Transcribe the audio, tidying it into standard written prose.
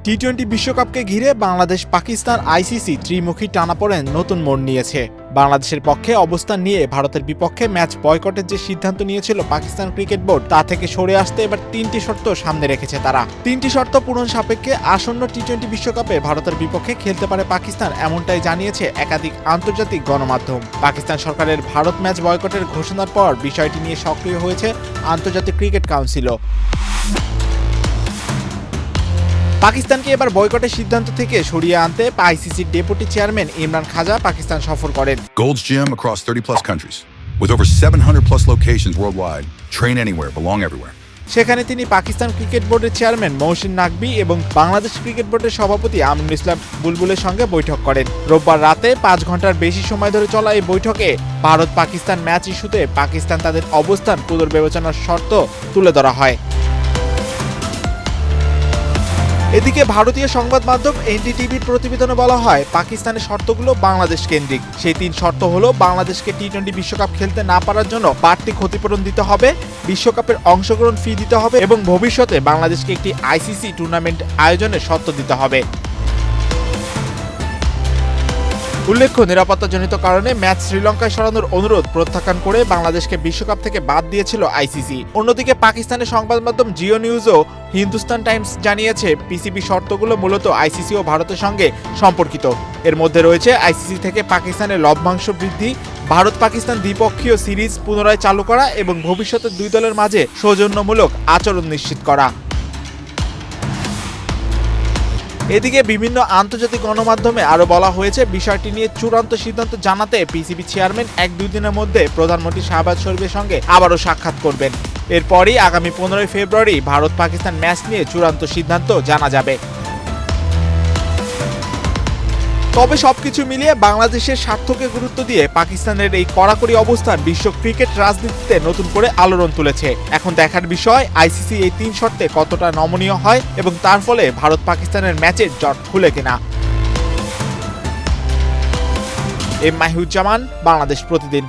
টি-20 বিশ্বকাপকে ঘিরে বাংলাদেশ পাকিস্তান আইসিসি ত্রিমুখী টানাপোড়েন নতুন মোড় নিয়েছে। বাংলাদেশের পক্ষে অবস্থান নিয়ে ভারতের বিপক্ষে ম্যাচ বয়কটের যে সিদ্ধান্ত নিয়েছিল পাকিস্তান ক্রিকেট বোর্ড, তা থেকে সরে আসতে এবার 3টি শর্ত সামনে রেখেছে তারা। 3টি শর্ত পূরণ সাপেক্ষে আসন্ন টি-20 বিশ্বকাপে ভারতের বিপক্ষে খেলতে পারে পাকিস্তান, এমনটাই জানিয়েছে একাধিক আন্তর্জাতিক গণমাধ্যম। পাকিস্তান সরকারের ভারত ম্যাচ বয়কটের ঘোষণার পর বিষয়টি নিয়ে সক্রিয় হয়েছে আন্তর্জাতিক ক্রিকেট কাউন্সিলও। পাকিস্তানকে এবার বয়কটের সিদ্ধান্ত থেকে সরিয়ে আনতে আইসিসির ডেপুটি চেয়ারম্যান ইমরান খাজা পাকিস্তান সফর করেন। Gold's Gym across 30+ countries with over 700+ locations worldwide. Train anywhere, belong everywhere. সেখানে তিনি পাকিস্তান ক্রিকেট বোর্ডের চেয়ারম্যান মহসিন নাকভি এবং বাংলাদেশ ক্রিকেট বোর্ডের সভাপতি আমিনুল ইসলাম বুলবুলের সঙ্গে বৈঠক করেন। রোববার রাতে 5 ঘন্টার বেশি সময় ধরে চলা এই বৈঠকে ভারত পাকিস্তান ম্যাচ ইস্যুতে পাকিস্তান তাদের অবস্থান পুনর্বিবেচনার শর্ত তুলে ধরা হয়। এদিকে ভারতীয় সংবাদ মাধ্যম এনডিটিভির প্রতিবেদনে বলা হয়, পাকিস্তানের শর্তগুলো বাংলাদেশ কেন্দ্রিক। সেই 3 শর্ত হলো বাংলাদেশকে টি-20 বিশ্বকাপ খেলতে না পারার জন্য বাড়তি ক্ষতিপূরণ দিতে হবে, বিশ্বকাপের অংশগ্রহণ ফি দিতে হবে এবং ভবিষ্যতে বাংলাদেশকে একটি আইসিসি টুর্নামেন্ট আয়োজনের শর্ত দিতে হবে। উল্লেখ্য, নিরাপত্তাজনিত কারণে ম্যাচ শ্রীলঙ্কায় সরানোর অনুরোধ প্রত্যাখ্যান করে বাংলাদেশকে বিশ্বকাপ থেকে বাদ দিয়েছিল আইসিসি। অন্যদিকে পাকিস্তানের সংবাদ মাধ্যম জিও নিউজ ও হিন্দুস্তান টাইমস জানিয়েছে, পিসিবি শর্তগুলো মূলত আইসিসি ও ভারতের সঙ্গে সম্পর্কিত। এর মধ্যে রয়েছে আইসিসি থেকে পাকিস্তানের লভ্যাংশ বৃদ্ধি, ভারত পাকিস্তান দ্বিপক্ষীয় সিরিজ পুনরায় চালু করা এবং ভবিষ্যতে দুই দলের মাঝে সৌজন্যমূলক আচরণ নিশ্চিত করা। এদিকে বিভিন্ন আন্তর্জাতিক গণমাধ্যমে আরও বলা হয়েছে, বিষয়টি নিয়ে চূড়ান্ত সিদ্ধান্ত জানাতে পিসিবি চেয়ারম্যান 1-2 দিনের মধ্যে প্রধানমন্ত্রী শাহবাজ শরীফের সঙ্গে আবারও সাক্ষাৎ করবেন। এরপরই আগামী 15 ফেব্রুয়ারি ভারত পাকিস্তান ম্যাচ নিয়ে চূড়ান্ত সিদ্ধান্ত জানা যাবে। তবে সবকিছু মিলিয়ে বাংলাদেশের স্বার্থকে গুরুত্ব দিয়ে পাকিস্তানের এই কড়াকড়ি অবস্থান বিশ্ব ক্রিকেট রাজনীতিতে নতুন করে আলোড়ন তুলেছে। এখন দেখার বিষয়, আইসিসি এই 3 শর্তে কতটা নমনীয় হয় এবং তার ফলে ভারত পাকিস্তানের ম্যাচের জট খুলে কিনা। মাহিউজ্জামান, বাংলাদেশ প্রতিদিন।